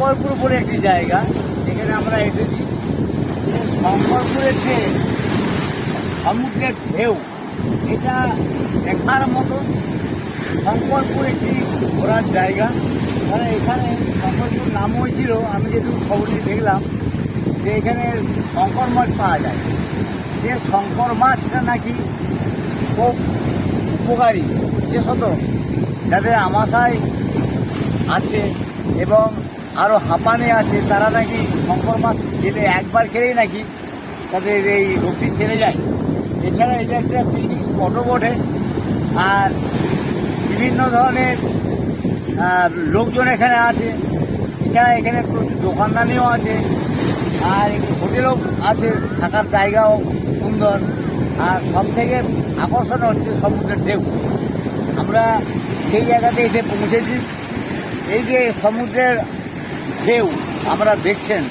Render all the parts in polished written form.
শঙ্করপুর বলে একটি জায়গা, এখানে আমরা এসেছি। শঙ্করপুরের যে সমুদ্রের ঢেউ, এটা দেখার মতো। শঙ্করপুর একটি ঘোরার জায়গা, কারণ এখানে শঙ্করপুর নাম হয়েছিল, আমি যেটুকু খবরটি দেখলাম যে এখানে শঙ্কর মাছ পাওয়া যায়। যে শঙ্কর মাছটা নাকি খুব উপকারী, বিশেষত যাদের আমাশয় আছে এবং আরও হাঁপানি আছে, তারা নাকি শঙ্কর মাছ খেলে, একবার খেলেই নাকি তাদের এই রোগটি সেরে যায়। এছাড়া এটা একটা পিকনিক স্পটও বটে, আর বিভিন্ন ধরনের লোকজন এখানে আছে। এছাড়া এখানে প্রচুর দোকানদানিও আছে, আর হোটেলও আছে, থাকার জায়গাও সুন্দর। আর সব থেকে আকর্ষণ হচ্ছে সমুদ্রের ঢেউ। আমরা সেই জায়গাতে এসে পৌঁছেছি। এই যে সমুদ্রের ঢেউ আমরা দেখছেন,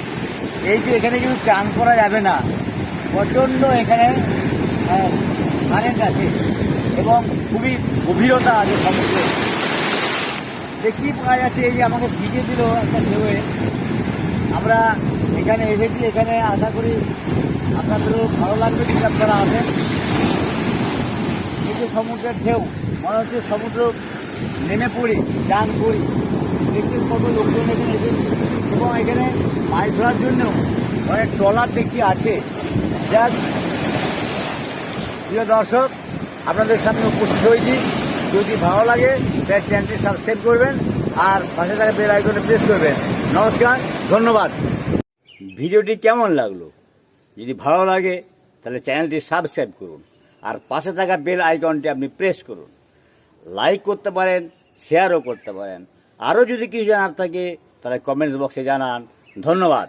এই যে এখানে কিন্তু চান করা যাবে না, প্রচণ্ড এখানে কারেন্ট আছে এবং খুবই গভীরতা আছে সমুদ্রে। দেখতেই পাওয়া যাচ্ছে, এই যে আমাকে ভিজে দিল একটা ঢেউয়ে। আমরা এখানে এসেছি, এখানে আশা করি আপনাদেরও ভালো লাগবে যদি আপনারা আসেন। এই যে সমুদ্রের ঢেউ, মনে হচ্ছে সমুদ্র নেমে পড়ি, চান করি। দেখতে কত লোকজন এখানে এসেছে, এবং এখানে মাছ ধরার জন্য অনেক ট্রলার দেখছি আছে। যাক, প্রিয় দর্শক, আপনাদের সামনে উপস্থিত হয়েছি। যদি ভালো লাগে তাহলে চ্যানেলটি সাবস্ক্রাইব করবেন আর পাশে থাকা বেল আইকনে প্রেস করবেন। নমস্কার, ধন্যবাদ। ভিডিওটি কেমন লাগলো? যদি ভালো লাগে তাহলে চ্যানেলটি সাবস্ক্রাইব করুন আর পাশে থাকা বেল আইকনটি আপনি প্রেস করুন। লাইক করতে পারেন, শেয়ারও করতে পারেন। আরও যদি কিছু জানার থাকে তাহলে কমেন্টস বক্সে জানান। ধন্যবাদ।